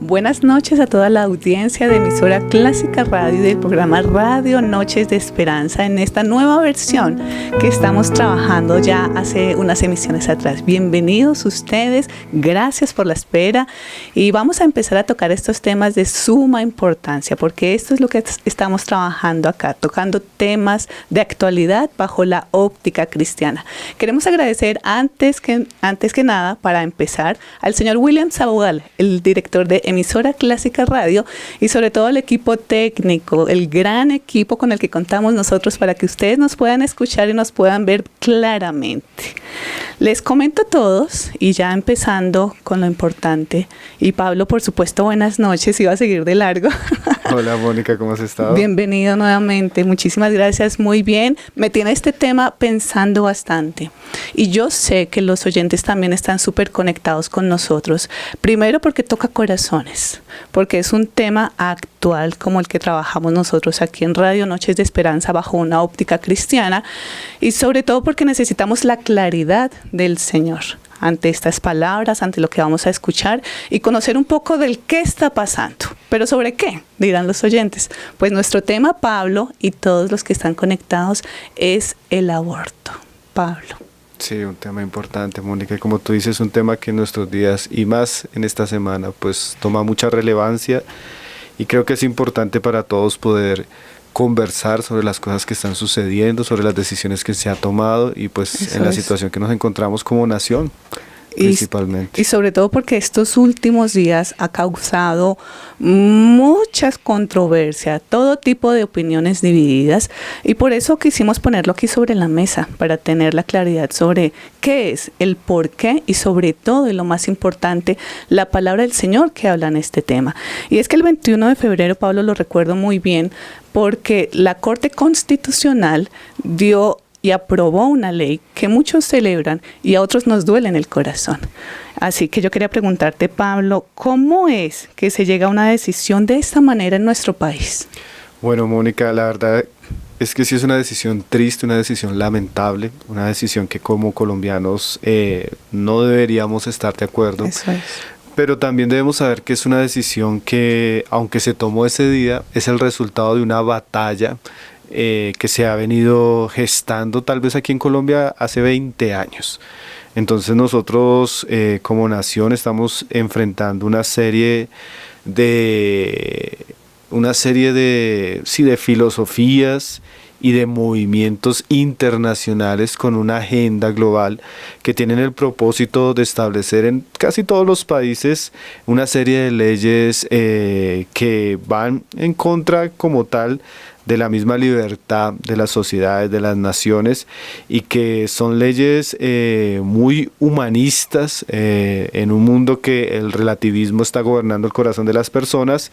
Buenas noches a toda la audiencia de Emisora Clásica Radio y del programa Radio Noches de Esperanza en esta nueva versión que estamos trabajando ya hace unas emisiones atrás. Bienvenidos ustedes, gracias por la espera y vamos a empezar a tocar estos temas de suma importancia porque esto es lo que estamos trabajando acá, tocando temas de actualidad bajo la óptica cristiana. Queremos agradecer antes que nada, para empezar, al señor William Sabugal, el director de Emisora Clásica Radio, y sobre todo el equipo técnico, el gran equipo con el que contamos nosotros para que ustedes nos puedan escuchar y nos puedan ver claramente. Les comento a todos, y ya empezando con lo importante, y Pablo, por supuesto, buenas noches, iba a seguir de largo. Hola Mónica, ¿cómo has estado? Bienvenido nuevamente, muchísimas gracias, muy bien. Me tiene este tema pensando bastante, y yo sé que los oyentes también están súper conectados con nosotros, primero porque toca corazones, porque es un tema actual como el que trabajamos nosotros aquí en Radio Noches de Esperanza bajo una óptica cristiana, y sobre todo porque necesitamos la claridad del Señor ante estas palabras, ante lo que vamos a escuchar y conocer un poco del qué está pasando. ¿Pero sobre qué? Dirán los oyentes. Pues nuestro tema, Pablo, y todos los que están conectados, es el aborto. Pablo. Sí, un tema importante, Mónica, y como tú dices, un tema que en nuestros días y más en esta semana pues toma mucha relevancia y creo que es importante para todos poder conversar sobre las cosas que están sucediendo, sobre las decisiones que se ha tomado y pues Eso en la es. situación que nos encontramos como nación principalmente. Y sobre todo porque estos últimos días ha causado muchas controversias, todo tipo de opiniones divididas, y por eso quisimos ponerlo aquí sobre la mesa, para tener la claridad sobre qué es, el por qué y sobre todo, y lo más importante, la palabra del Señor que habla en este tema. Y es que el 21 de febrero, Pablo, lo recuerdo muy bien, porque la Corte Constitucional dio y aprobó una ley que muchos celebran y a otros nos duele en el corazón. Así que yo quería preguntarte, Pablo, ¿cómo es que se llega a una decisión de esta manera en nuestro país? Bueno, Mónica, la verdad es que sí es una decisión triste, una decisión lamentable, una decisión que como colombianos no deberíamos estar de acuerdo. Eso es. Pero también debemos saber que es una decisión que, aunque se tomó ese día, es el resultado de una batalla que se ha venido gestando tal vez aquí en Colombia hace 20 años. Entonces nosotros como nación estamos enfrentando una serie de filosofías y de movimientos internacionales con una agenda global que tienen el propósito de establecer en casi todos los países una serie de leyes que van en contra como tal de la misma libertad de las sociedades, de las naciones, y que son leyes muy humanistas en un mundo que el relativismo está gobernando el corazón de las personas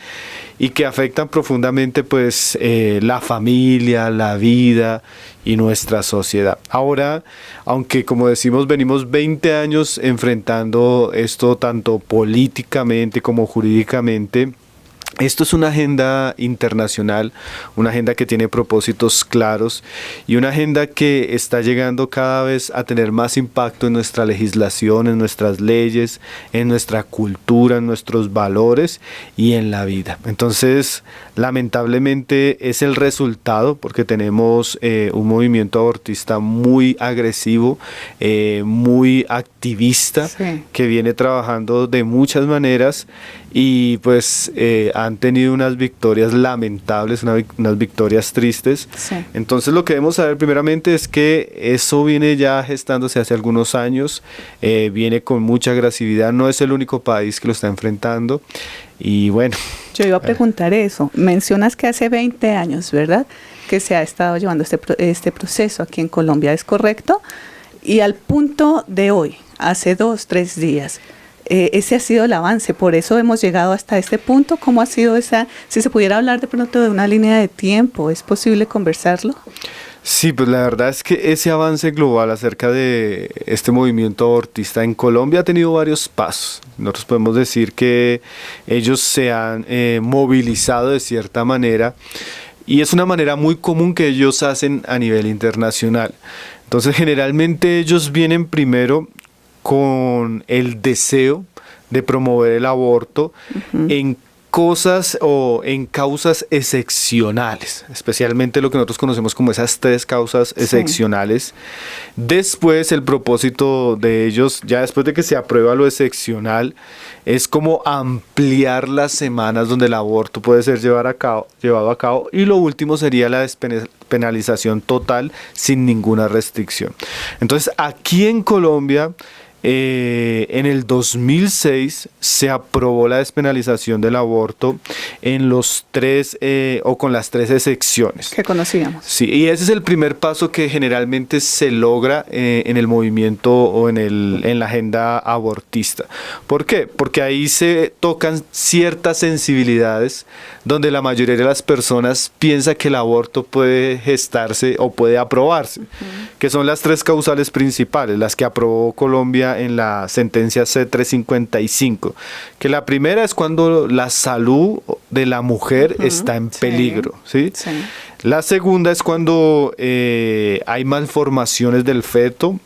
y que afectan profundamente pues la familia, la vida y nuestra sociedad. Ahora, aunque como decimos venimos 20 años enfrentando esto tanto políticamente como jurídicamente, esto es una agenda internacional, una agenda que tiene propósitos claros y una agenda que está llegando cada vez a tener más impacto en nuestra legislación, en nuestras leyes, en nuestra cultura, en nuestros valores y en la vida. Entonces, lamentablemente es el resultado porque tenemos un movimiento abortista muy agresivo, muy activista, Sí. que viene trabajando de muchas maneras y pues han tenido unas victorias lamentables, unas victorias tristes. Sí. Entonces lo que debemos saber primeramente es que eso viene ya gestándose hace algunos años, viene con mucha agresividad, no es el único país que lo está enfrentando y bueno. Yo iba a preguntar eso. Mencionas que hace 20 años, ¿verdad?, que se ha estado llevando este proceso aquí en Colombia, ¿es correcto? Y al punto de hoy, hace 2-3 días, ese ha sido el avance, por eso hemos llegado hasta este punto. ¿Cómo ha sido si se pudiera hablar de pronto de una línea de tiempo, ¿es posible conversarlo? Sí, pues la verdad es que ese avance global acerca de este movimiento abortista en Colombia ha tenido varios pasos. Nosotros podemos decir que ellos se han movilizado de cierta manera y es una manera muy común que ellos hacen a nivel internacional. Entonces generalmente ellos vienen primero con el deseo de promover el aborto en cosas o en causas excepcionales, especialmente lo que nosotros conocemos como esas 3 causas excepcionales. Después, el propósito de ellos, ya después de que se aprueba lo excepcional, es como ampliar las semanas donde el aborto puede ser llevado a cabo, y lo último sería la despenalización total sin ninguna restricción. Entonces, aquí en Colombia, en el 2006 se aprobó la despenalización del aborto en los 3 o con las 3 excepciones que conocíamos. Sí, y ese es el primer paso que generalmente se logra en el movimiento o en la agenda abortista. ¿Por qué? Porque ahí se tocan ciertas sensibilidades donde la mayoría de las personas piensa que el aborto puede gestarse o puede aprobarse, que son las 3 causales principales, las que aprobó Colombia en la sentencia C-355, que la primera es cuando la salud de la mujer está en peligro, ¿sí? Sí. La segunda es cuando hay malformaciones del feto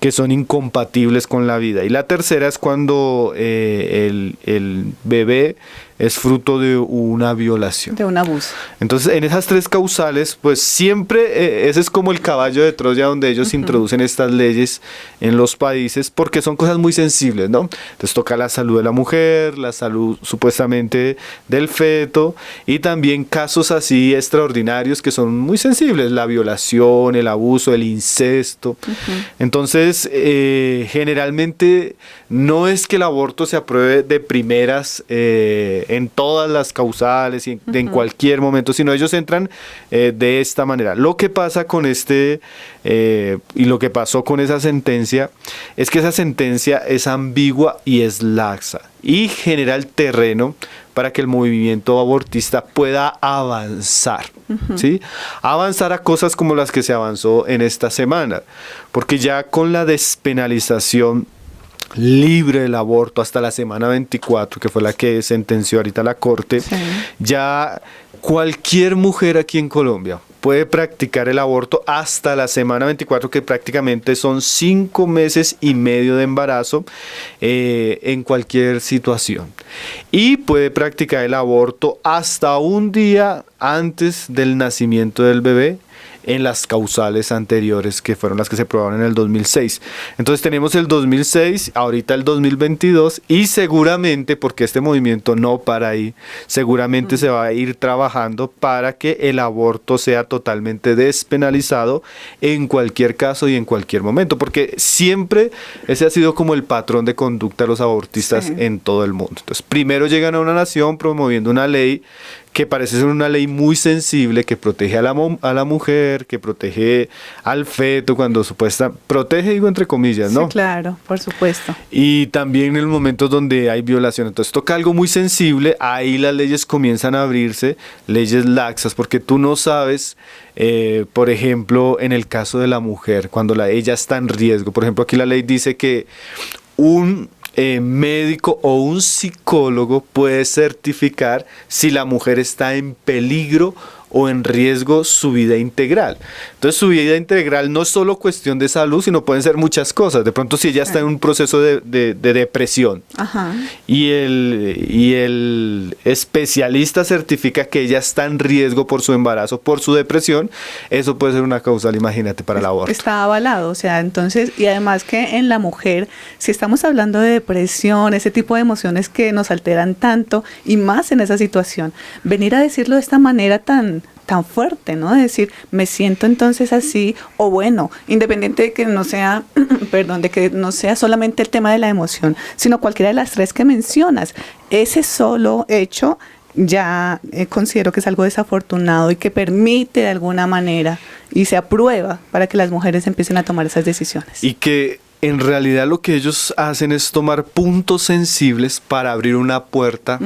que son incompatibles con la vida, y la tercera es cuando el bebé es fruto de una violación. De un abuso. Entonces, en esas 3 causales, pues siempre ese es como el caballo de Troya donde ellos introducen estas leyes en los países, porque son cosas muy sensibles, ¿no? Entonces toca la salud de la mujer, la salud supuestamente del feto, y también casos así extraordinarios que son muy sensibles, la violación, el abuso, el incesto. Entonces, generalmente no es que el aborto se apruebe de primeras en todas las causales y en cualquier momento, sino ellos entran de esta manera. Lo que pasa con y lo que pasó con esa sentencia es que esa sentencia es ambigua y es laxa y genera el terreno para que el movimiento abortista pueda avanzar, ¿sí? Avanzar a cosas como las que se avanzó en esta semana, porque ya con la despenalización libre del aborto hasta la semana 24, que fue la que sentenció ahorita la Corte, ya cualquier mujer aquí en Colombia puede practicar el aborto hasta la semana 24, que prácticamente son 5 meses y medio de embarazo en cualquier situación. Y puede practicar el aborto hasta un día antes del nacimiento del bebé, en las causales anteriores, que fueron las que se aprobaron en el 2006. Entonces tenemos el 2006, ahorita el 2022, y seguramente, porque este movimiento no para ahí, seguramente se va a ir trabajando para que el aborto sea totalmente despenalizado en cualquier caso y en cualquier momento, porque siempre ese ha sido como el patrón de conducta de los abortistas en todo el mundo. Entonces, primero llegan a una nación promoviendo una ley que parece ser una ley muy sensible, que protege a la mujer, que protege al feto, cuando protege, digo entre comillas, ¿no? Sí, claro, por supuesto. Y también en los momentos donde hay violación. Entonces toca algo muy sensible, ahí las leyes comienzan a abrirse, leyes laxas, porque tú no sabes, por ejemplo, en el caso de la mujer, cuando ella está en riesgo. Por ejemplo, aquí la ley dice que un médico o un psicólogo puede certificar si la mujer está en peligro o en riesgo su vida integral. Entonces su vida integral no es solo cuestión de salud, sino pueden ser muchas cosas. De pronto si ella está en un proceso de depresión y el especialista certifica que ella está en riesgo por su embarazo, por su depresión, eso puede ser una causal, imagínate, para el aborto. Está avalado, o sea, entonces, y además que en la mujer, si estamos hablando de depresión, ese tipo de emociones que nos alteran tanto, y más en esa situación, venir a decirlo de esta manera tan fuerte, ¿no? De decir, me siento entonces así, o bueno, independiente de que no sea, perdón, de que no sea solamente el tema de la emoción, sino cualquiera de las 3 que mencionas, ese solo hecho ya considero que es algo desafortunado y que permite de alguna manera y se aprueba para que las mujeres empiecen a tomar esas decisiones. Y que en realidad lo que ellos hacen es tomar puntos sensibles para abrir una puerta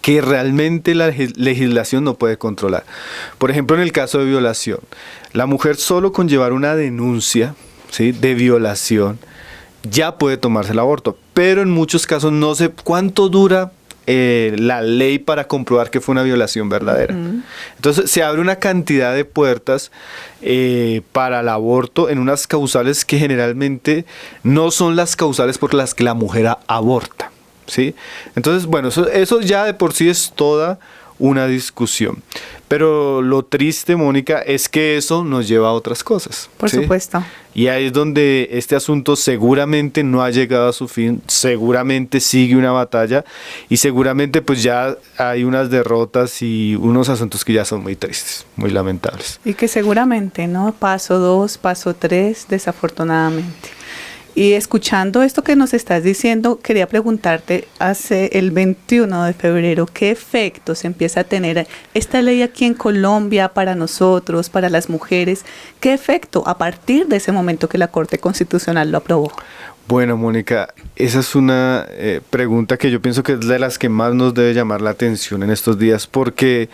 que realmente la legislación no puede controlar. Por ejemplo, en el caso de violación, la mujer solo con llevar una denuncia, ¿sí?, de violación ya puede tomarse el aborto, pero en muchos casos no sé cuánto dura la ley para comprobar que fue una violación verdadera. Entonces se abre una cantidad de puertas para el aborto en unas causales que generalmente no son las causales por las que la mujer aborta. ¿sí? Entonces, bueno, eso ya de por sí es toda una discusión. Pero lo triste, Mónica, es que eso nos lleva a otras cosas. Por ¿sí? supuesto. Y ahí es donde este asunto seguramente no ha llegado a su fin, seguramente sigue una batalla y seguramente pues ya hay unas derrotas y unos asuntos que ya son muy tristes, muy lamentables. Y que seguramente, ¿no? Paso 2, paso 3, desafortunadamente. Y escuchando esto que nos estás diciendo, quería preguntarte, hace el 21 de febrero, ¿qué efectos empieza a tener esta ley aquí en Colombia para nosotros, para las mujeres? ¿Qué efecto a partir de ese momento que la Corte Constitucional lo aprobó? Bueno, Mónica, esa es una pregunta que yo pienso que es de las que más nos debe llamar la atención en estos días, porque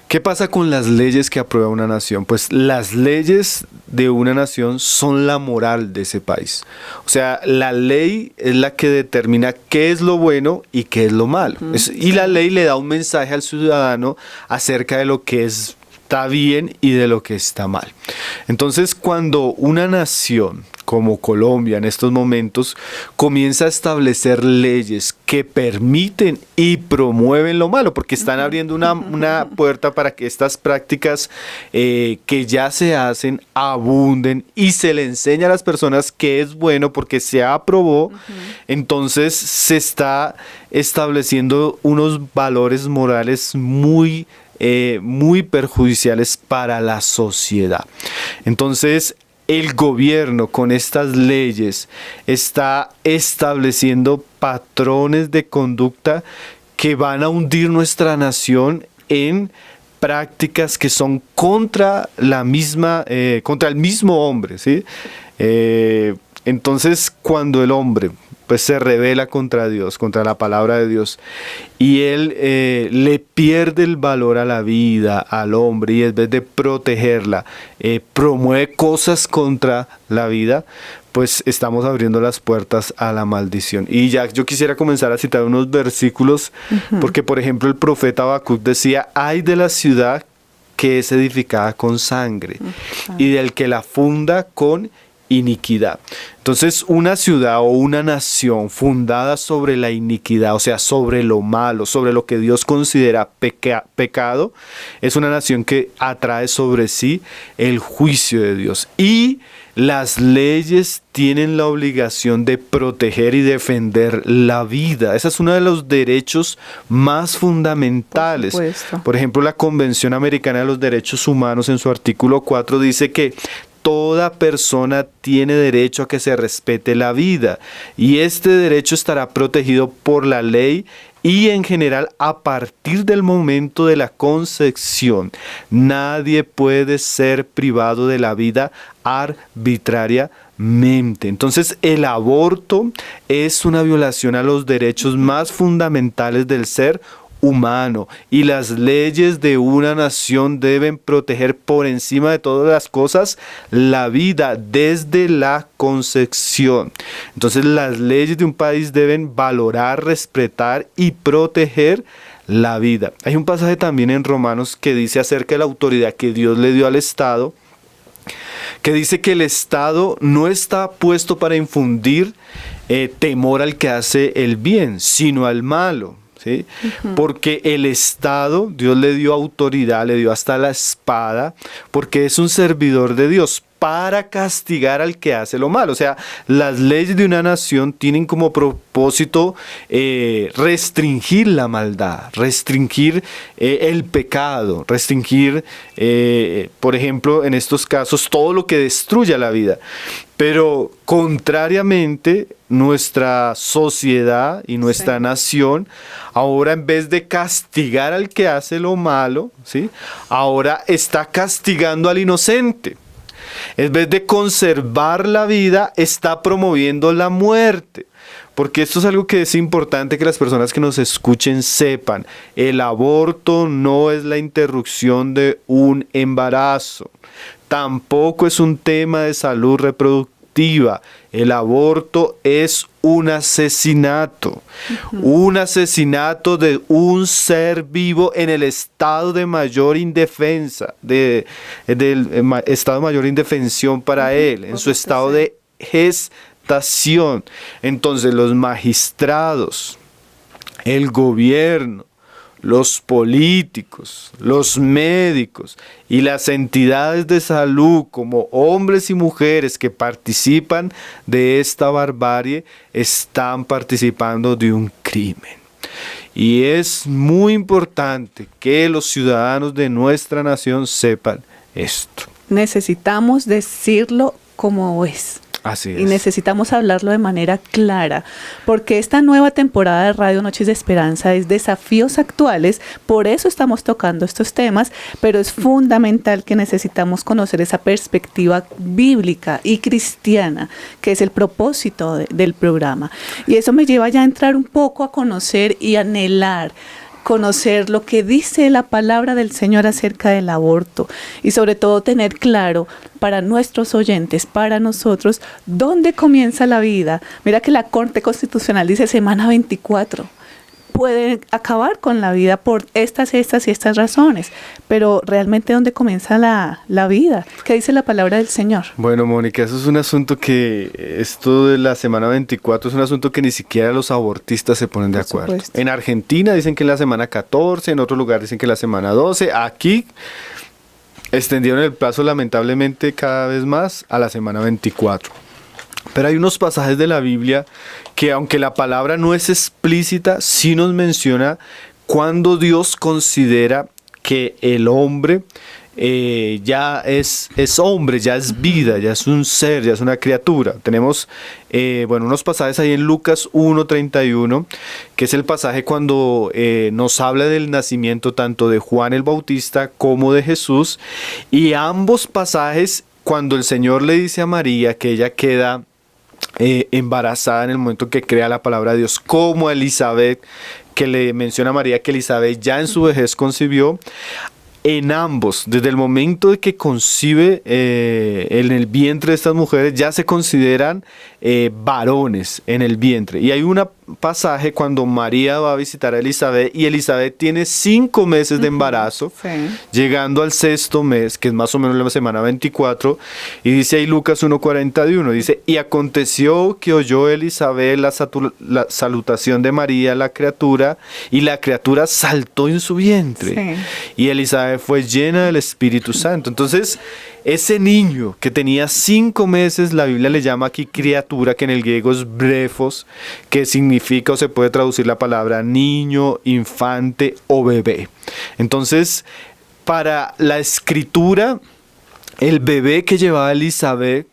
¿qué pasa con las leyes que aprueba una nación? Pues las leyes de una nación son la moral de ese país. O sea, la ley es la que determina qué es lo bueno y qué es lo malo. Y la ley le da un mensaje al ciudadano acerca de lo que está bien y de lo que está mal. Entonces, cuando una nación como Colombia en estos momentos comienza a establecer leyes que permiten y promueven lo malo, porque están abriendo una puerta para que estas prácticas que ya se hacen abunden y se le enseña a las personas que es bueno porque se aprobó, entonces se está estableciendo unos valores morales muy perjudiciales para la sociedad. Entonces, el gobierno con estas leyes está estableciendo patrones de conducta que van a hundir nuestra nación en prácticas que son contra el mismo hombre, ¿sí? Entonces, cuando el hombre pues se rebela contra Dios, contra la palabra de Dios, y él le pierde el valor a la vida, al hombre, y en vez de protegerla, promueve cosas contra la vida, pues estamos abriendo las puertas a la maldición. Y ya yo quisiera comenzar a citar unos versículos, porque por ejemplo el profeta Habacuc decía: ay de la ciudad que es edificada con sangre, y del que la funda con iniquidad. Entonces, una ciudad o una nación fundada sobre la iniquidad, o sea, sobre lo malo, sobre lo que Dios considera pecado, es una nación que atrae sobre sí el juicio de Dios. Y las leyes tienen la obligación de proteger y defender la vida. Ese es uno de los derechos más fundamentales. Por ejemplo, la Convención Americana de los Derechos Humanos en su artículo 4 dice que toda persona tiene derecho a que se respete la vida, y este derecho estará protegido por la ley y en general a partir del momento de la concepción. Nadie puede ser privado de la vida arbitrariamente. Entonces, el aborto es una violación a los derechos más fundamentales del ser humano, y las leyes de una nación deben proteger por encima de todas las cosas la vida desde la concepción. Entonces, las leyes de un país deben valorar, respetar y proteger la vida. Hay un pasaje también en Romanos que dice acerca de la autoridad que Dios le dio al Estado, que dice que el Estado no está puesto para infundir temor al que hace el bien, sino al malo. ¿Sí? Porque el Estado, Dios le dio autoridad, le dio hasta la espada, porque es un servidor de Dios para castigar al que hace lo malo. O sea, las leyes de una nación tienen como propósito restringir la maldad, restringir el pecado, restringir, por ejemplo, en estos casos, todo lo que destruya la vida. Pero contrariamente, nuestra sociedad y nuestra nación, ahora en vez de castigar al que hace lo malo, ¿sí?, ahora está castigando al inocente. En vez de conservar la vida, está promoviendo la muerte. Porque esto es algo que es importante que las personas que nos escuchen sepan. El aborto no es la interrupción de un embarazo. Tampoco es un tema de salud reproductiva. El aborto es un asesinato. Un asesinato de un ser vivo en el estado de mayor indefensa, del estado de mayor indefensión para él, en su estado de gestación. Entonces los magistrados el gobierno, los políticos, los médicos y las entidades de salud como hombres y mujeres que participan de esta barbarie están participando de un crimen. Y es muy importante que los ciudadanos de nuestra nación sepan esto. Necesitamos decirlo como es. Así es. Y necesitamos hablarlo de manera clara, porque esta nueva temporada de Radio Noches de Esperanza es desafíos actuales, por eso estamos tocando estos temas, pero es fundamental que necesitamos conocer esa perspectiva bíblica y cristiana, que es el propósito del programa. Y eso me lleva ya a entrar un poco a conocer y anhelar conocer lo que dice la palabra del Señor acerca del aborto y sobre todo tener claro para nuestros oyentes, para nosotros, dónde comienza la vida. Mira que la Corte Constitucional dice semana 24. Pueden acabar con la vida por estas y estas razones, pero realmente ¿dónde comienza la vida? ¿Qué dice la palabra del Señor? Bueno, Mónica, eso es un asunto esto de la semana 24 es un asunto que ni siquiera los abortistas se ponen de acuerdo. Supuesto. En Argentina dicen que es la semana 14, en otro lugar dicen que es la semana 12, aquí extendieron el plazo lamentablemente cada vez más a la semana 24. Pero hay unos pasajes de la Biblia que, aunque la palabra no es explícita, sí nos menciona cuando Dios considera que el hombre ya es hombre, ya es vida, ya es un ser, ya es una criatura. Tenemos unos pasajes ahí en Lucas 1:31, que es el pasaje cuando nos habla del nacimiento tanto de Juan el Bautista como de Jesús. Y ambos pasajes, cuando el Señor le dice a María que ella queda embarazada en el momento que crea la palabra de Dios, como a Elizabeth, que le menciona a María que Elizabeth ya en su vejez concibió. En ambos, desde el momento de que concibe en el vientre de estas mujeres, ya se consideran varones en el vientre. Y hay un pasaje cuando María va a visitar a Elizabeth y Elizabeth tiene 5 meses de embarazo, Sí. llegando al 6º mes, que es más o menos la semana 24, y dice ahí Lucas 1:41, dice, y aconteció que oyó Elizabeth la salutación de María, la criatura, y la criatura saltó en su vientre. Sí. Y Elizabeth fue llena del Espíritu Santo. Entonces, ese niño que tenía 5 meses, la Biblia le llama aquí criatura, que en el griego es brefos, que significa o se puede traducir la palabra niño, infante o bebé. Entonces, para la escritura, el bebé que llevaba Elizabeth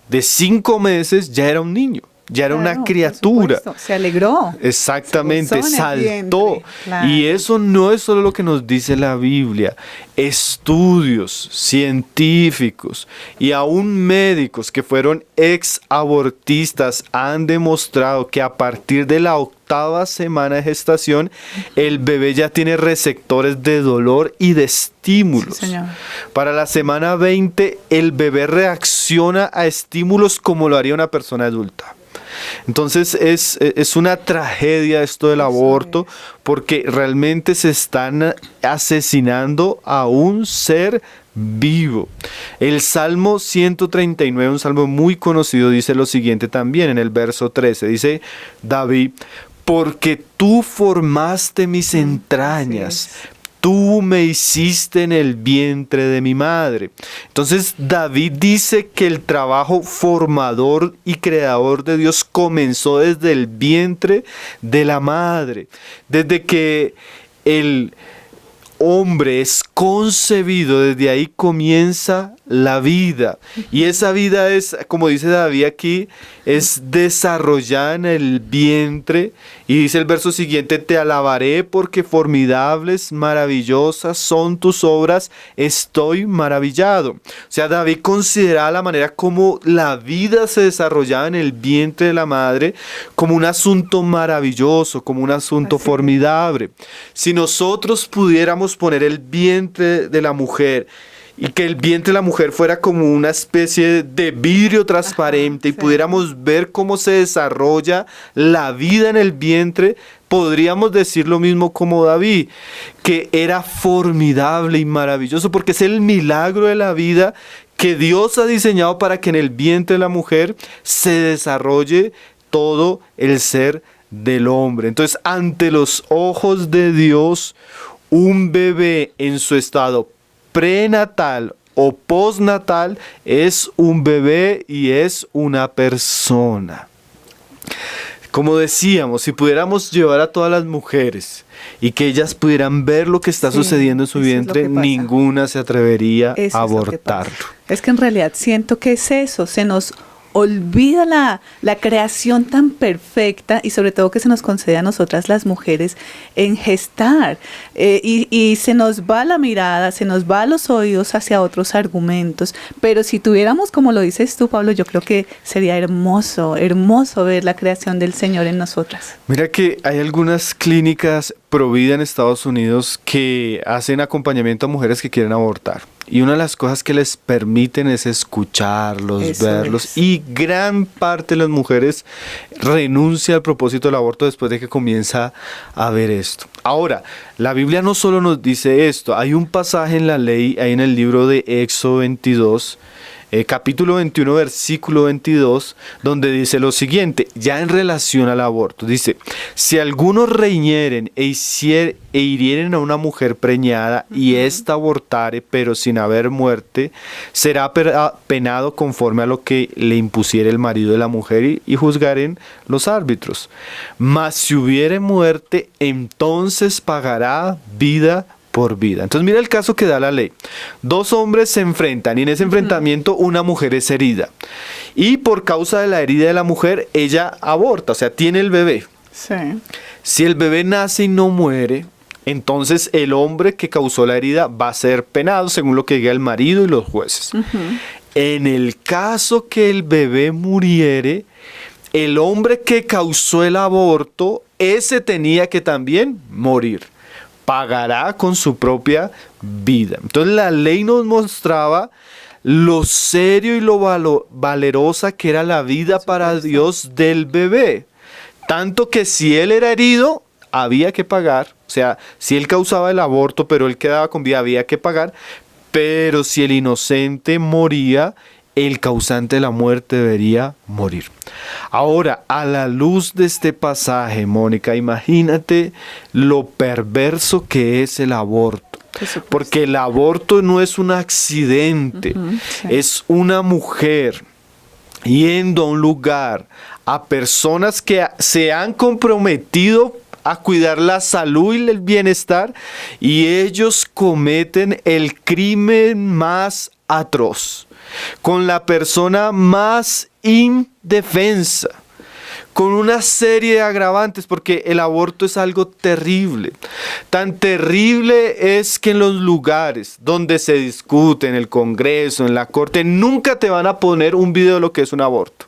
de 5 meses ya era un niño. Ya era Claro, una criatura. por supuesto. Se alegró. Exactamente, Se gozó en el saltó. vientre, claro. Y eso no es solo lo que nos dice la Biblia. Estudios científicos y aún médicos que fueron ex abortistas han demostrado que a partir de la 8ª semana de gestación, el bebé ya tiene receptores de dolor y de estímulos. Sí, señor. Para la semana 20, el bebé reacciona a estímulos como lo haría una persona adulta. Entonces es una tragedia esto del aborto, porque realmente se están asesinando a un ser vivo. El Salmo 139, un salmo muy conocido, dice lo siguiente también en el verso 13. Dice David, porque tú formaste mis entrañas, tú me hiciste en el vientre de mi madre. Entonces David dice que el trabajo formador y creador de Dios comenzó desde el vientre de la madre. Desde que el hombre es concebido, desde ahí comienza la vida. Y esa vida es, como dice David aquí, es desarrollada en el vientre. Y dice el verso siguiente, te alabaré porque formidables, maravillosas son tus obras, estoy maravillado. O sea, David considera la manera como la vida se desarrollaba en el vientre de la madre como un asunto maravilloso, como un asunto formidable. Si nosotros pudiéramos poner el vientre de la mujer y que el vientre de la mujer fuera como una especie de vidrio transparente y pudiéramos ver cómo se desarrolla la vida en el vientre, podríamos decir lo mismo como David, que era formidable y maravilloso, porque es el milagro de la vida que Dios ha diseñado para que en el vientre de la mujer se desarrolle todo el ser del hombre. Entonces, ante los ojos de Dios, un bebé en su estado prenatal o postnatal es un bebé y es una persona. Como decíamos, si pudiéramos llevar a todas las mujeres y que ellas pudieran ver lo que está sucediendo en su vientre, ninguna se atrevería a abortarlo. Es que en realidad siento que es eso, se nos olvida la creación tan perfecta y sobre todo que se nos concede a nosotras las mujeres en gestar y se nos va la mirada, se nos va los oídos hacia otros argumentos, pero si tuviéramos, como lo dices tú, Pablo, yo creo que sería hermoso ver la creación del Señor en nosotras. Mira que hay algunas clínicas pro vida en Estados Unidos que hacen acompañamiento a mujeres que quieren abortar. Y una de las cosas que les permiten es escucharlos, verlos. Y gran parte de las mujeres renuncia al propósito del aborto después de que comienza a ver esto. Ahora, la Biblia no solo nos dice esto. Hay un pasaje en la ley, ahí en el libro de Éxodo 22, capítulo 21, versículo 22, donde dice lo siguiente, ya en relación al aborto. Dice, si algunos reñieren e hirieren a una mujer preñada y ésta abortare, pero sin haber muerte, será penado conforme a lo que le impusiere el marido de la mujer y juzgaren los árbitros. Mas si hubiere muerte, entonces pagará vida por vida. Entonces mira el caso que da la ley. Dos hombres se enfrentan y en ese enfrentamiento una mujer es herida. Y por causa de la herida de la mujer, ella aborta, o sea, tiene el bebé. Sí. Si el bebé nace y no muere, entonces el hombre que causó la herida va a ser penado según lo que diga el marido y los jueces. En el caso que el bebé muriere, el hombre que causó el aborto, ese tenía que también morir. Pagará con su propia vida. Entonces la ley nos mostraba lo serio y lo valerosa que era la vida para Dios del bebé. Tanto que si él era herido, había que pagar. O sea, si él causaba el aborto, pero él quedaba con vida, había que pagar. Pero si el inocente moría, el causante de la muerte debería morir. Ahora, a la luz de este pasaje, Mónica, imagínate lo perverso que es el aborto. Porque el aborto no es un accidente, es una mujer yendo a un lugar a personas que se han comprometido a cuidar la salud y el bienestar y ellos cometen el crimen más atroz. Con la persona más indefensa, con una serie de agravantes, porque el aborto es algo terrible. Tan terrible es que en los lugares donde se discute, en el Congreso, en la Corte, nunca te van a poner un video de lo que es un aborto.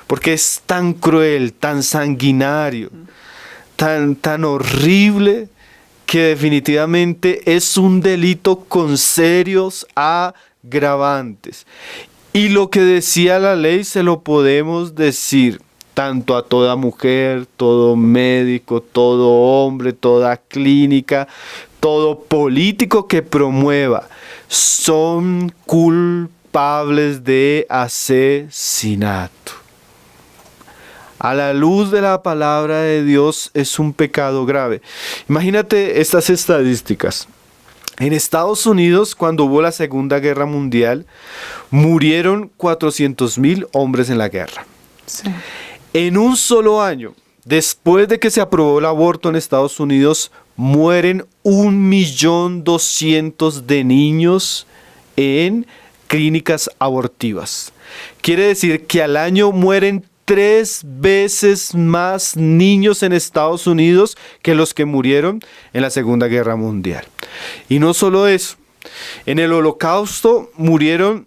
Porque es tan cruel, tan sanguinario, tan horrible, que definitivamente es un delito con serios agravantes. Y lo que decía la ley se lo podemos decir tanto a toda mujer, todo médico, todo hombre, toda clínica, todo político que promueva, son culpables de asesinato. A la luz de la palabra de Dios es un pecado grave. Imagínate estas estadísticas. En Estados Unidos, cuando hubo la Segunda Guerra Mundial, murieron 400,000 hombres en la guerra. Sí. En un solo año, después de que se aprobó el aborto en Estados Unidos, mueren 1.200.000 de niños en clínicas abortivas. Quiere decir que al año mueren 3 veces más niños en Estados Unidos que los que murieron en la Segunda Guerra Mundial. Y no solo eso, en el Holocausto murieron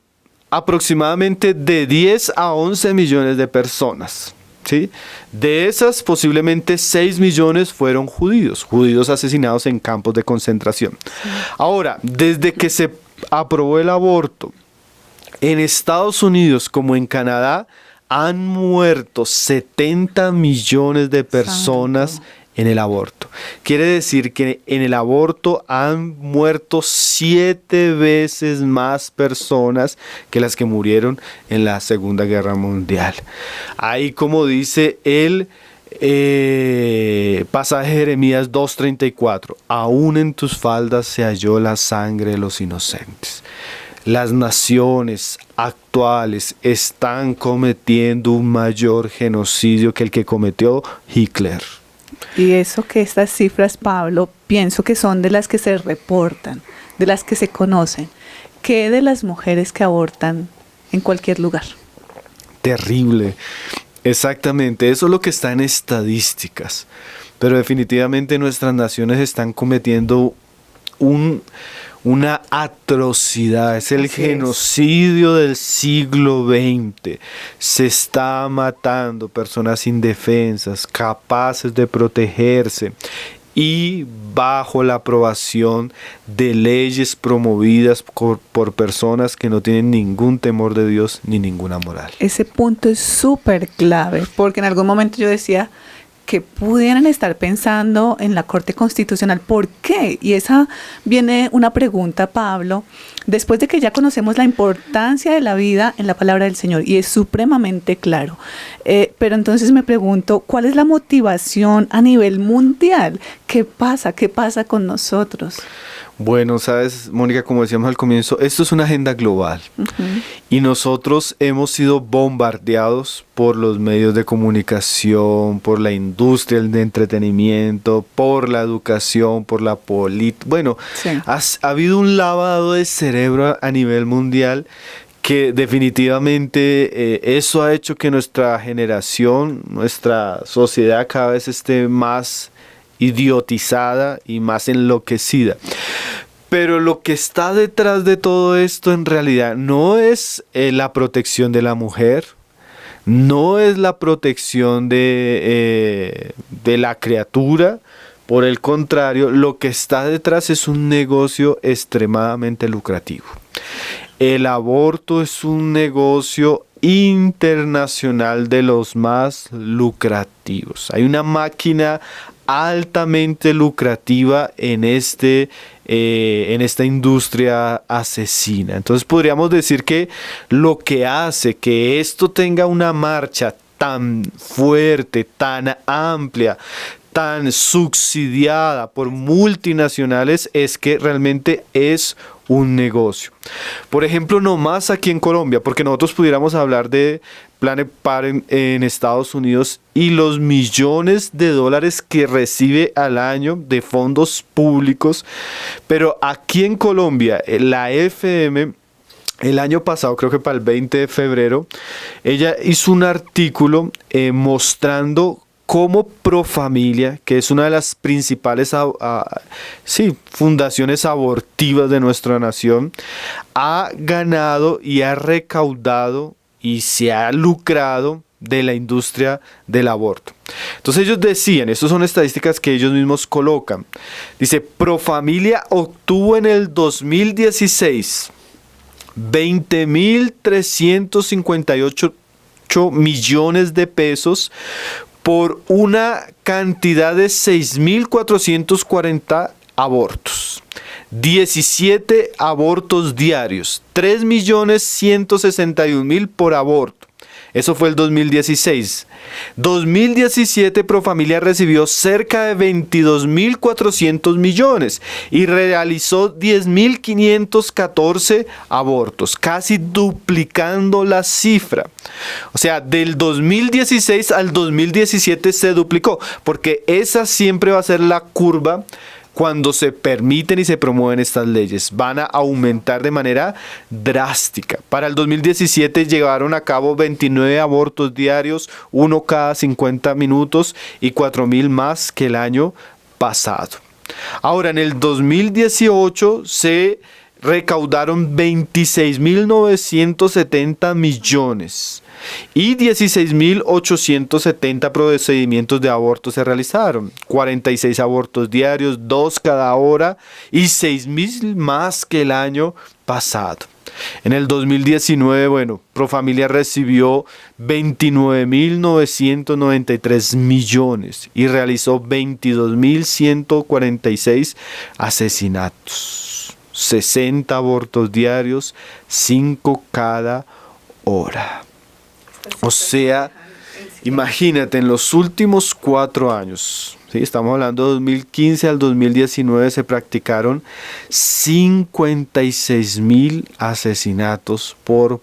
aproximadamente de 10 a 11 millones de personas. ¿Sí? De esas, posiblemente 6 millones fueron judíos asesinados en campos de concentración. Sí. Ahora, desde que se aprobó el aborto, en Estados Unidos como en Canadá, han muerto 70 millones de personas en el aborto. Quiere decir que en el aborto han muerto 7 veces más personas que las que murieron en la Segunda Guerra Mundial. Ahí, como dice el Pasaje de Jeremías 2:34. Aún en tus faldas se halló la sangre de los inocentes. Las naciones actuales están cometiendo un mayor genocidio que el que cometió Hitler. Y eso que estas cifras, Pablo, pienso que son de las que se reportan, de las que se conocen. ¿Qué de las mujeres que abortan en cualquier lugar? Terrible. Exactamente, eso es lo que está en estadísticas. Pero definitivamente nuestras naciones están cometiendo una atrocidad, es el genocidio del siglo XX. Se está matando personas indefensas, capaces de protegerse y bajo la aprobación de leyes promovidas por personas que no tienen ningún temor de Dios ni ninguna moral. Ese punto es súper clave, porque en algún momento yo decía que pudieran estar pensando en la Corte Constitucional. ¿Por qué? Y esa viene una pregunta, Pablo, después de que ya conocemos la importancia de la vida en la palabra del Señor, y es supremamente claro. Pero entonces me pregunto, ¿cuál es la motivación a nivel mundial? ¿Qué pasa? ¿Qué pasa con nosotros? Bueno, sabes, Mónica, como decíamos al comienzo, esto es una agenda global. Y nosotros hemos sido bombardeados por los medios de comunicación, por la industria de entretenimiento, por la educación, por la política. Bueno, sí. Ha habido un lavado de cerebro a nivel mundial que definitivamente eso ha hecho que nuestra generación, nuestra sociedad cada vez esté más idiotizada y más enloquecida. Pero lo que está detrás de todo esto en realidad no es la protección de la mujer, no es la protección de la criatura. Por el contrario, lo que está detrás es un negocio extremadamente lucrativo. El aborto es un negocio internacional de los más lucrativos. Hay una máquina altamente lucrativa en esta industria asesina. Entonces podríamos decir que lo que hace que esto tenga una marcha tan fuerte, tan amplia, tan subsidiada por multinacionales es que realmente es un negocio. Por ejemplo, nomás aquí en Colombia, porque nosotros pudiéramos hablar de Planned Parenthood en Estados Unidos y los millones de dólares que recibe al año de fondos públicos, pero aquí en Colombia, la FM, el año pasado, creo que para el 20 de febrero, ella hizo un artículo mostrando cómo Profamilia, que es una de las principales fundaciones abortivas de nuestra nación, ha ganado y ha recaudado y se ha lucrado de la industria del aborto. Entonces ellos decían, estas son estadísticas que ellos mismos colocan, dice, Profamilia obtuvo en el 2016 20.358 millones de pesos por una cantidad de 6.440 abortos, 17 abortos diarios, 3.161.000 por aborto. Eso fue el 2016. 2017 Profamilia recibió cerca de 22.400 millones y realizó 10.514 abortos, casi duplicando la cifra. O sea, del 2016 al 2017 se duplicó, porque esa siempre va a ser la curva. Cuando se permiten y se promueven estas leyes, van a aumentar de manera drástica. Para el 2017 llevaron a cabo 29 abortos diarios, uno cada 50 minutos y 4.000 más que el año pasado. Ahora, en el 2018 se recaudaron 26.970 millones y 16.870 procedimientos de aborto se realizaron, 46 abortos diarios, 2 cada hora y 6.000 más que el año pasado. En el 2019, Profamilia recibió 29.993 millones y realizó 22.146 asesinatos, 60 abortos diarios, 5 cada hora. O sea, Imagínate, en los últimos 4 años, ¿sí? Estamos hablando de 2015 al 2019, se practicaron 56.000 asesinatos por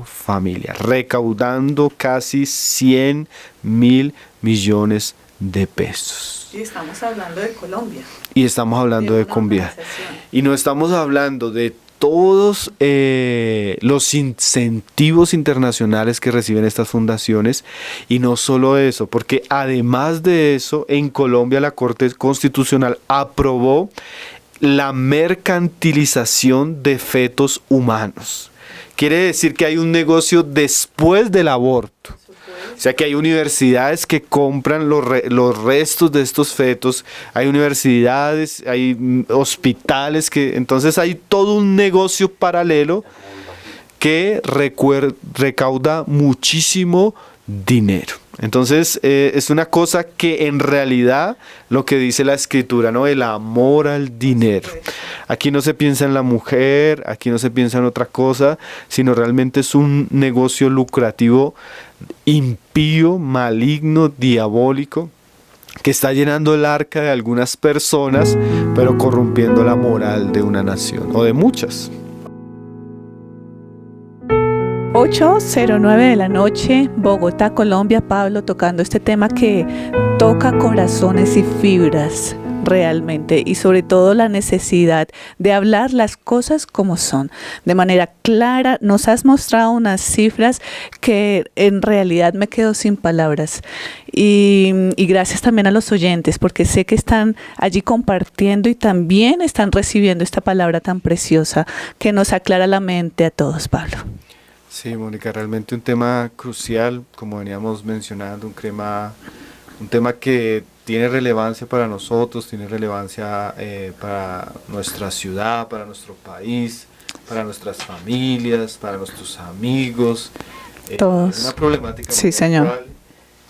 familia, recaudando casi 100.000 millones de pesos. Y estamos hablando de Colombia. Y estamos hablando de Colombia. Y no estamos hablando de todos los incentivos internacionales que reciben estas fundaciones, y no solo eso, porque además de eso, en Colombia la Corte Constitucional aprobó la mercantilización de fetos humanos. Quiere decir que hay un negocio después del aborto. O sea que hay universidades que compran los restos de estos fetos, hay universidades, hay hospitales que... Entonces hay todo un negocio paralelo que recauda muchísimo dinero. Entonces es una cosa que en realidad lo que dice la escritura, ¿no? El amor al dinero. Aquí no se piensa en la mujer, aquí no se piensa en otra cosa, sino realmente es un negocio lucrativo, impío, maligno, diabólico, que está llenando el arca de algunas personas, pero corrompiendo la moral de una nación o de muchas. 8:09 de la noche, Bogotá, Colombia. Pablo tocando este tema que toca corazones y fibras realmente, y sobre todo la necesidad de hablar las cosas como son, de manera clara. Nos has mostrado unas cifras que en realidad me quedo sin palabras, y gracias también a los oyentes, porque sé que están allí compartiendo y también están recibiendo esta palabra tan preciosa que nos aclara la mente a todos, Pablo. Sí, Mónica, realmente un tema crucial, como veníamos mencionando, un tema que tiene relevancia para nosotros, tiene relevancia para nuestra ciudad, para nuestro país, para nuestras familias, para nuestros amigos. Todos. Es una problemática sí, muy señor. actual,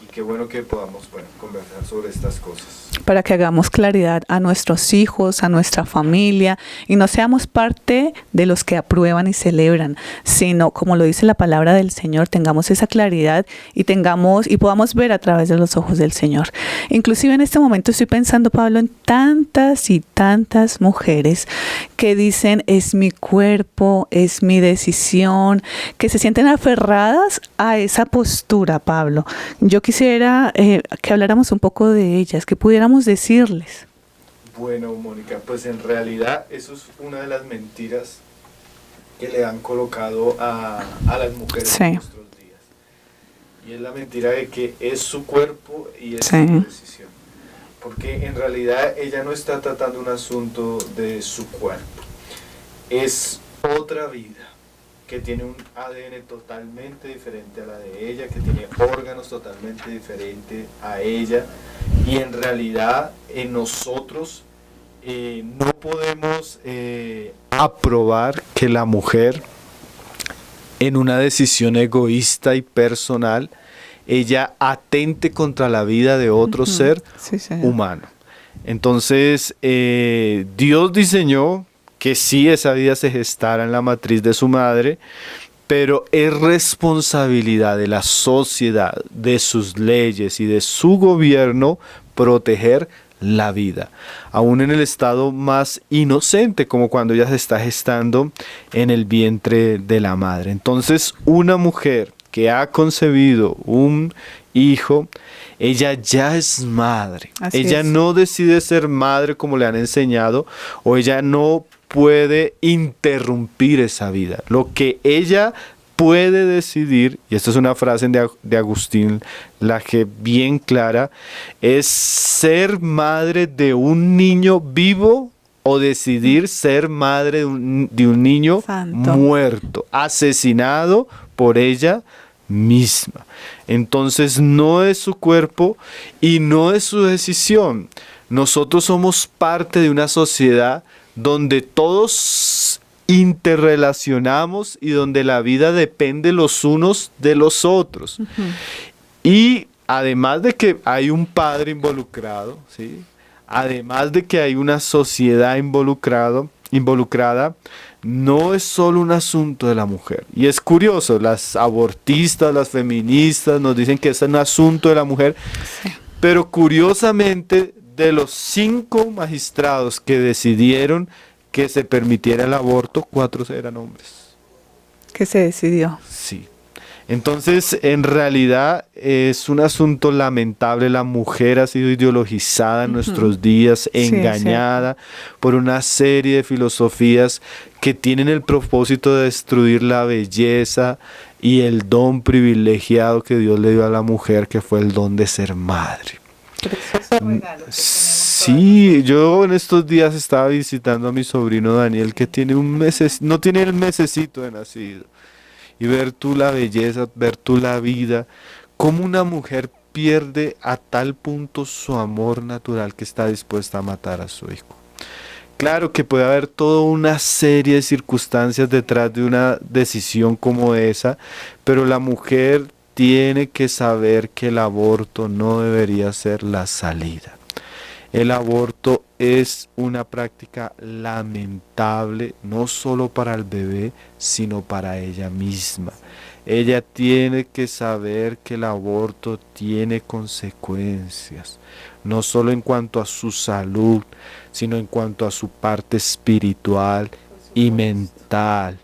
y qué bueno que podamos conversar sobre estas cosas. Para que hagamos claridad a nuestros hijos, a nuestra familia, y no seamos parte de los que aprueban y celebran, sino, como lo dice la palabra del Señor, tengamos esa claridad y podamos ver a través de los ojos del Señor. Inclusive en este momento estoy pensando, Pablo, en tantas y tantas mujeres que dicen: es mi cuerpo, es mi decisión, que se sienten aferradas a esa postura, Pablo. Yo quisiera que habláramos un poco de ellas, que pudiéramos decirles. Bueno, Mónica, pues en realidad eso es una de las mentiras que le han colocado a las mujeres sí. en nuestros días. Y es la mentira de que es su cuerpo y es sí. su decisión. Porque en realidad ella no está tratando un asunto de su cuerpo. Es otra vida que tiene un ADN totalmente diferente a la de ella, que tiene órganos totalmente diferentes a ella, y en realidad en nosotros no podemos aprobar que la mujer, en una decisión egoísta y personal, ella atente contra la vida de otro ser sí, humano. Entonces Dios diseñó que sí, esa vida se gestara en la matriz de su madre, pero es responsabilidad de la sociedad, de sus leyes y de su gobierno proteger la vida, aún en el estado más inocente, como cuando ella se está gestando en el vientre de la madre. Entonces, una mujer que ha concebido un hijo, ella ya es madre. Así ella es. No decide ser madre como le han enseñado, o ella no puede interrumpir esa vida. Lo que ella puede decidir, y esta es una frase de Agustín Laje bien clara, es ser madre de un niño vivo o decidir ser madre de un niño Santo. muerto, asesinado por ella misma. Entonces no es su cuerpo y no es su decisión. Nosotros somos parte de una sociedad donde todos interrelacionamos y donde la vida depende los unos de los otros. Y además de que hay un padre involucrado, ¿sí? Además de que hay una sociedad involucrada, no es solo un asunto de la mujer. Y es curioso, las abortistas, las feministas nos dicen que es un asunto de la mujer, Sí. pero curiosamente de los 5 magistrados que decidieron que se permitiera el aborto, 4 eran hombres. ¿Qué se decidió? Sí. Entonces, en realidad es un asunto lamentable. La mujer ha sido ideologizada en nuestros días, Sí, es engañada por una serie de filosofías que tienen el propósito de destruir la belleza y el don privilegiado que Dios le dio a la mujer, que fue el don de ser madre. Precioso regalo que tenemos Sí, yo en estos días estaba visitando a mi sobrino Daniel, que tiene no tiene el mesecito de nacido. Y ver tú la belleza, ver tú la vida, cómo una mujer pierde a tal punto su amor natural que está dispuesta a matar a su hijo. Claro que puede haber toda una serie de circunstancias detrás de una decisión como esa, pero la mujer tiene que saber que el aborto no debería ser la salida. El aborto es una práctica lamentable, no solo para el bebé, sino para ella misma. Ella tiene que saber que el aborto tiene consecuencias, no solo en cuanto a su salud, sino en cuanto a su parte espiritual y mental.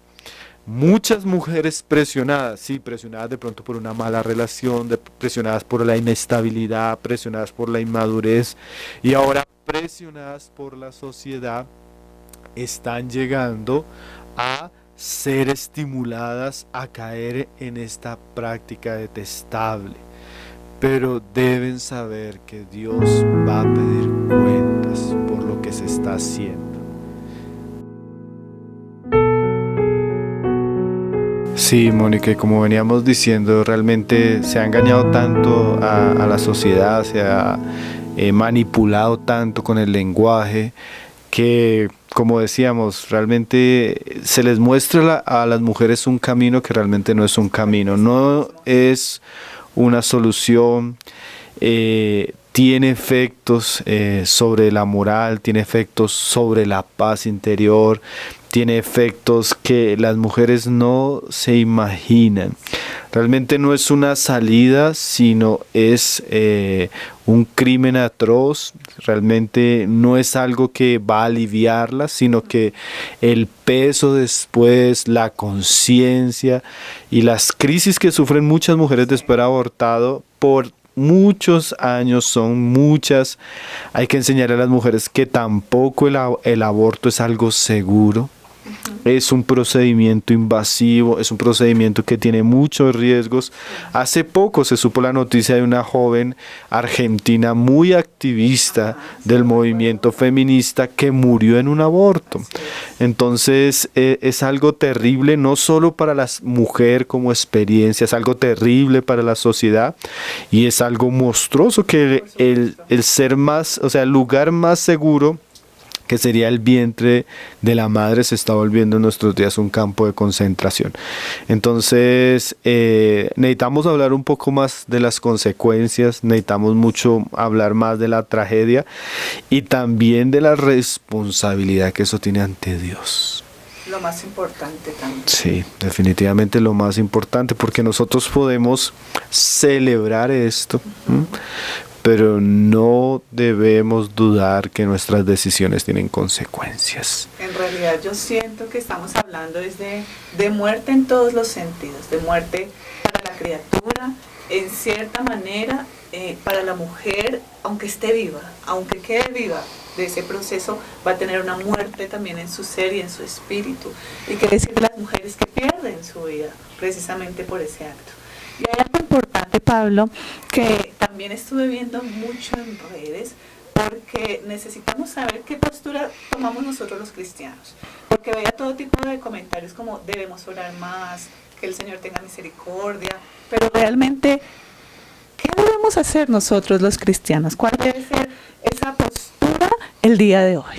Muchas mujeres presionadas, sí, presionadas de pronto por una mala relación, presionadas por la inestabilidad, presionadas por la inmadurez y ahora presionadas por la sociedad, están llegando a ser estimuladas a caer en esta práctica detestable. Pero deben saber que Dios va a pedir cuentas por lo que se está haciendo. Sí, Mónica, y como veníamos diciendo, realmente se ha engañado tanto a la sociedad, se ha manipulado tanto con el lenguaje, que como decíamos, realmente se les muestra a las mujeres un camino que realmente no es un camino, no es una solución. Tiene efectos sobre la moral, tiene efectos sobre la paz interior, tiene efectos que las mujeres no se imaginan. Realmente no es una salida, sino es un crimen atroz. Realmente no es algo que va a aliviarla, sino que el peso después, la conciencia y las crisis que sufren muchas mujeres después de haber abortado por muchos años, son muchas. Hay que enseñar a las mujeres que tampoco el aborto es algo seguro. Es un procedimiento invasivo, es un procedimiento que tiene muchos riesgos. Hace poco se supo la noticia de una joven argentina muy activista del movimiento feminista que murió en un aborto. Entonces es algo terrible, no solo para la mujer como experiencia, es algo terrible para la sociedad y es algo monstruoso que el ser más, o sea, el lugar más seguro que sería el vientre de la madre, se está volviendo en nuestros días un campo de concentración. Entonces necesitamos hablar un poco más de las consecuencias, necesitamos mucho hablar más de la tragedia y también de la responsabilidad que eso tiene ante Dios. Lo más importante también. Sí, definitivamente lo más importante, porque nosotros podemos celebrar esto, pero no debemos dudar que nuestras decisiones tienen consecuencias. En realidad yo siento que estamos hablando de muerte en todos los sentidos, de muerte para la criatura, en cierta manera para la mujer, aunque esté viva, aunque quede viva de ese proceso, va a tener una muerte también en su ser y en su espíritu. Y quiere decir las mujeres que pierden su vida precisamente por ese acto. Y hay algo importante, Pablo, que también estuve viendo mucho en redes, porque necesitamos saber qué postura tomamos nosotros los cristianos. Porque veía todo tipo de comentarios como debemos orar más, que el Señor tenga misericordia, pero realmente, ¿qué debemos hacer nosotros los cristianos? ¿Cuál debe ser esa postura el día de hoy?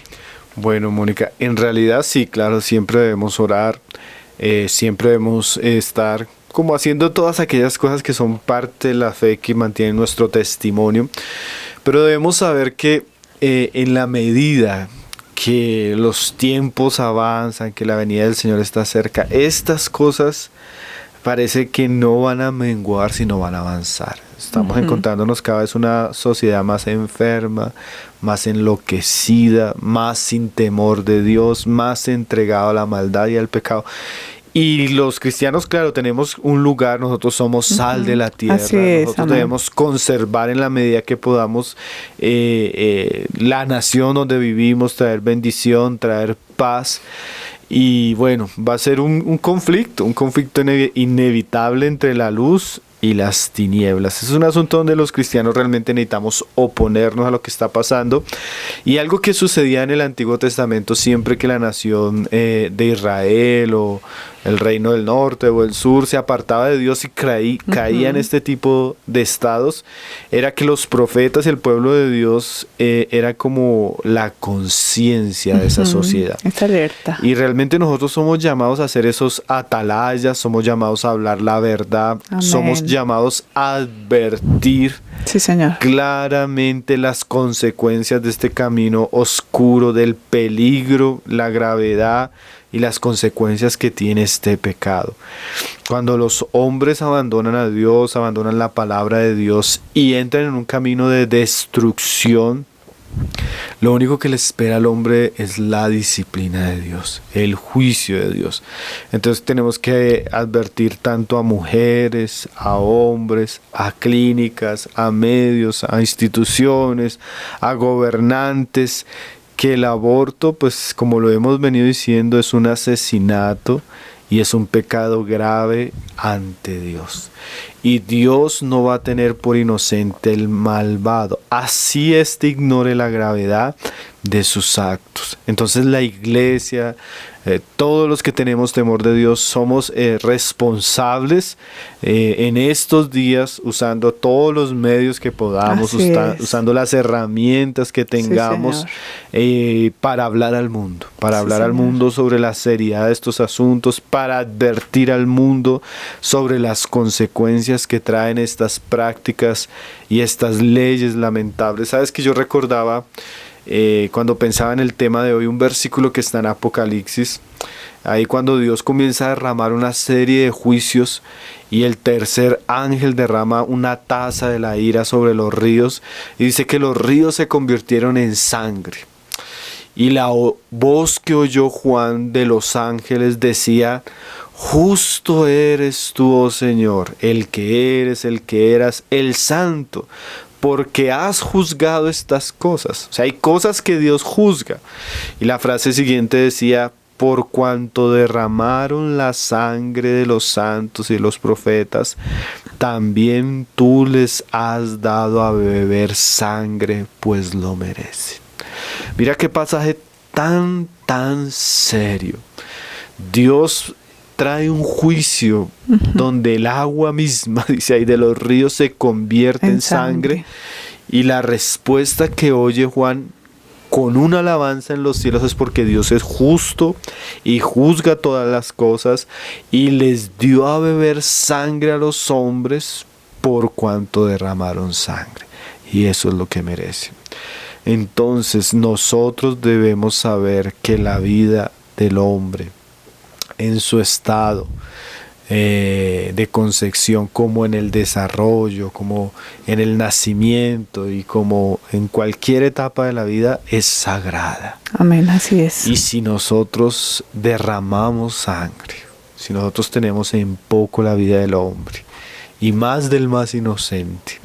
Bueno, Mónica, en realidad sí, claro, siempre debemos orar, siempre debemos estar como haciendo todas aquellas cosas que son parte de la fe que mantienen nuestro testimonio, pero debemos saber que en la medida que los tiempos avanzan, que la venida del Señor está cerca, estas cosas parece que no van a menguar, sino van a avanzar. Estamos encontrándonos cada vez una sociedad más enferma, más enloquecida, más sin temor de Dios, más entregada a la maldad y al pecado. Y los cristianos, claro, tenemos un lugar, nosotros somos sal de la tierra, Así es, nosotros amén. debemos conservar en la medida que podamos la nación donde vivimos, traer bendición, traer paz. Y bueno, va a ser un conflicto inevitable entre la luz y las tinieblas. Es un asunto donde los cristianos realmente necesitamos oponernos a lo que está pasando. Y algo que sucedía en el Antiguo Testamento siempre que la nación de Israel o el reino del norte o el sur se apartaba de Dios y caía en este tipo de estados, era que los profetas y el pueblo de Dios era como la conciencia de esa sociedad. Está alerta. Y realmente nosotros somos llamados a ser esos atalayas, somos llamados a hablar la verdad, Amén. somos llamados a advertir Sí, Señor. claramente las consecuencias de este camino oscuro, del peligro, la gravedad y las consecuencias que tiene este pecado. Cuando los hombres abandonan a Dios, abandonan la palabra de Dios y entran en un camino de destrucción, lo único que le espera al hombre es la disciplina de Dios, el juicio de Dios. Entonces tenemos que advertir tanto a mujeres, a hombres, a clínicas, a medios, a instituciones, a gobernantes, que el aborto, pues como lo hemos venido diciendo, es un asesinato y es un pecado grave ante Dios. Y Dios no va a tener por inocente el malvado, así éste ignore la gravedad de sus actos. Entonces la iglesia, todos los que tenemos temor de Dios, somos responsables en estos días, usando todos los medios que podamos, usando las herramientas que tengamos, para hablar al mundo, al mundo sobre la seriedad de estos asuntos, para advertir al mundo sobre las consecuencias que traen estas prácticas y estas leyes lamentables. Sabes que yo recordaba cuando pensaba en el tema de hoy un versículo que está en Apocalipsis, ahí cuando Dios comienza a derramar una serie de juicios y el tercer ángel derrama una taza de la ira sobre los ríos y dice que los ríos se convirtieron en sangre. Y la voz que oyó Juan de los ángeles decía: justo eres tú, oh Señor, el que eres, el que eras, el santo, porque has juzgado estas cosas. O sea, hay cosas que Dios juzga. Y la frase siguiente decía: por cuanto derramaron la sangre de los santos y los profetas, también tú les has dado a beber sangre, pues lo merecen. Mira qué pasaje tan serio. Dios trae un juicio donde el agua misma, dice ahí, de los ríos se convierte en sangre. Y la respuesta que oye Juan con una alabanza en los cielos es porque Dios es justo y juzga todas las cosas y les dio a beber sangre a los hombres por cuanto derramaron sangre. Y eso es lo que merecen. Entonces nosotros debemos saber que la vida del hombre en su estado de concepción, como en el desarrollo, como en el nacimiento y como en cualquier etapa de la vida, es sagrada. Amén, así es. Y si nosotros derramamos sangre, si nosotros tenemos en poco la vida del hombre y más del más inocente,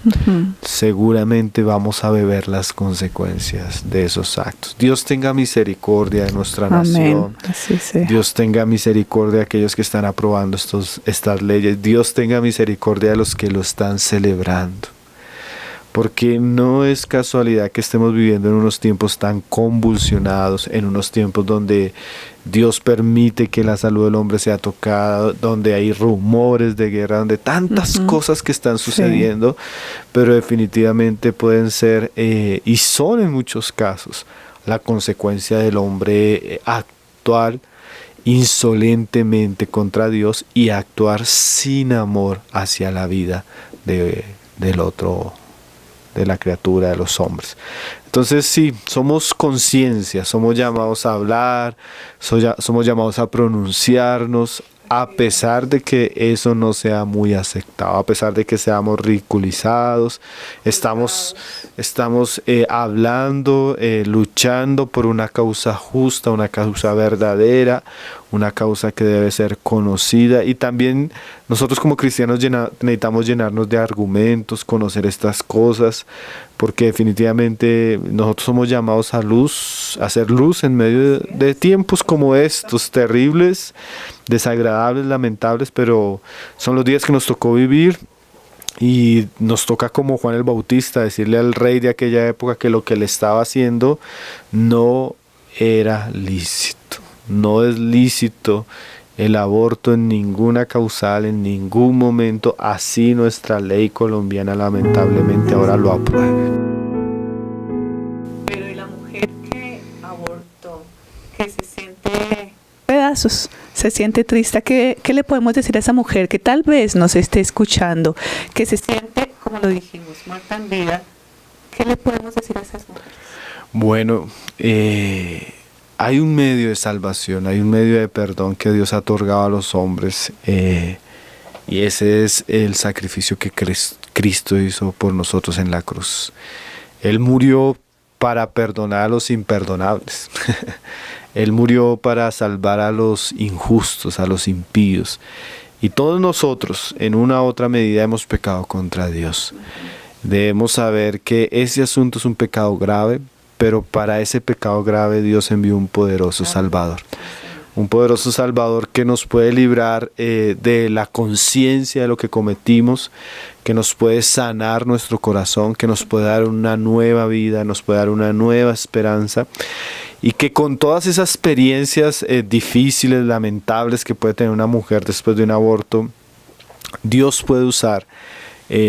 seguramente vamos a beber las consecuencias de esos actos. Dios tenga misericordia de nuestra nación. Así sea. Dios tenga misericordia de aquellos que están aprobando estas leyes. Dios tenga misericordia de los que lo están celebrando. Porque no es casualidad que estemos viviendo en unos tiempos tan convulsionados, en unos tiempos donde Dios permite que la salud del hombre sea tocada, donde hay rumores de guerra, donde tantas cosas que están sucediendo, pero definitivamente pueden ser, y son en muchos casos, la consecuencia del hombre actuar insolentemente contra Dios y actuar sin amor hacia la vida del otro de la criatura, de los hombres. Entonces sí, somos conciencia, somos llamados a hablar, somos llamados a pronunciarnos, a pesar de que eso no sea muy aceptado, a pesar de que seamos ridiculizados, estamos hablando, luchando por una causa justa, una causa verdadera, una causa que debe ser conocida, y también nosotros como cristianos necesitamos llenarnos de argumentos, conocer estas cosas, porque definitivamente nosotros somos llamados a luz, a hacer luz en medio de tiempos como estos, terribles, desagradables, lamentables, pero son los días que nos tocó vivir. Y nos toca, como Juan el Bautista, decirle al rey de aquella época que lo que le estaba haciendo no era lícito. No es lícito el aborto en ninguna causal, en ningún momento, así nuestra ley colombiana lamentablemente ahora lo apruebe. Pero ¿y la mujer que abortó, que se siente pedazos, se siente triste? ¿Qué le podemos decir a esa mujer que tal vez nos esté escuchando, que se siente, como lo dijimos, muerta en vida? ¿Qué le podemos decir a esas mujeres? Bueno, hay un medio de salvación, hay un medio de perdón que Dios ha otorgado a los hombres, y ese es el sacrificio que Cristo hizo por nosotros en la cruz. Él murió para perdonar a los imperdonables. Él murió para salvar a los injustos, a los impíos. Y todos nosotros, en una u otra medida, hemos pecado contra Dios. Debemos saber que ese asunto es un pecado grave, pero para ese pecado grave Dios envió un poderoso Salvador. Un poderoso Salvador que nos puede librar de la conciencia de lo que cometimos, que nos puede sanar nuestro corazón, que nos puede dar una nueva vida, nos puede dar una nueva esperanza, y que con todas esas experiencias difíciles, lamentables que puede tener una mujer después de un aborto, Dios puede usar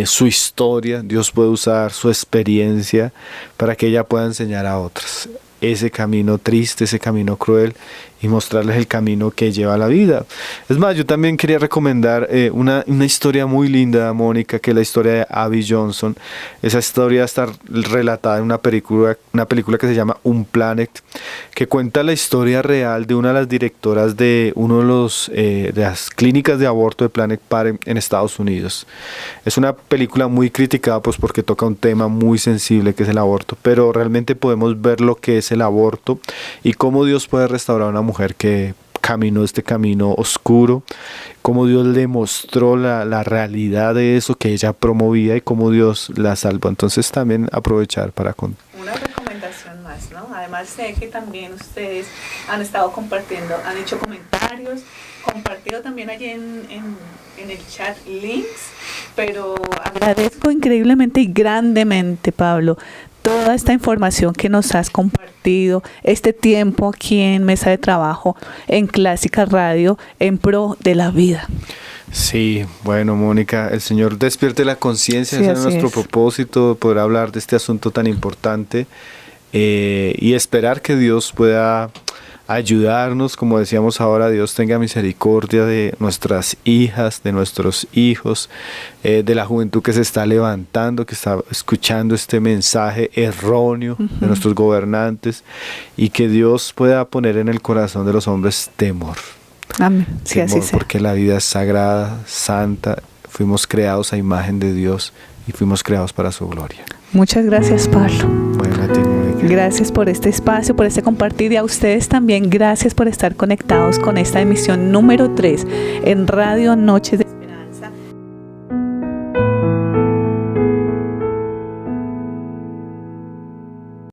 su historia, Dios puede usar su experiencia para que ella pueda enseñar a otros ese camino triste, ese camino cruel, y mostrarles el camino que lleva a la vida. Es más, yo también quería recomendar una historia muy linda, Mónica, que es la historia de Abby Johnson. Esa historia está relatada en una película que se llama Unplanned, que cuenta la historia real de una de las directoras de de las clínicas de aborto de Planned Parenthood en Estados Unidos. Es una película muy criticada, pues, porque toca un tema muy sensible que es el aborto, pero realmente podemos ver lo que es el aborto y cómo Dios puede restaurar a una mujer que caminó este camino oscuro, cómo Dios le mostró la realidad de eso que ella promovía y cómo Dios la salvó. Entonces también aprovechar para contar. Una recomendación más, ¿no? Además sé que también ustedes han estado compartiendo, han hecho comentarios, compartido también allí en el chat links, pero agradezco increíblemente y grandemente, Pablo, toda esta información que nos has compartido, este tiempo aquí en Mesa de Trabajo, en Clásica Radio, en pro de la vida. Sí, bueno, Mónica, el Señor despierte la conciencia, ese es nuestro propósito, poder hablar de este asunto tan importante, y esperar que Dios pueda ayudarnos, como decíamos ahora, Dios tenga misericordia de nuestras hijas, de nuestros hijos, de la juventud que se está levantando, que está escuchando este mensaje erróneo de nuestros gobernantes, y que Dios pueda poner en el corazón de los hombres temor. Amén. Sí, temor, así sea. porque la vida es sagrada, santa, fuimos creados a imagen de Dios y fuimos creados para su gloria. Muchas gracias, Pablo. Bueno, a ti, Mónica. Gracias por este espacio, por este compartir, y a ustedes también gracias por estar conectados con esta emisión número 3 en Radio Noches de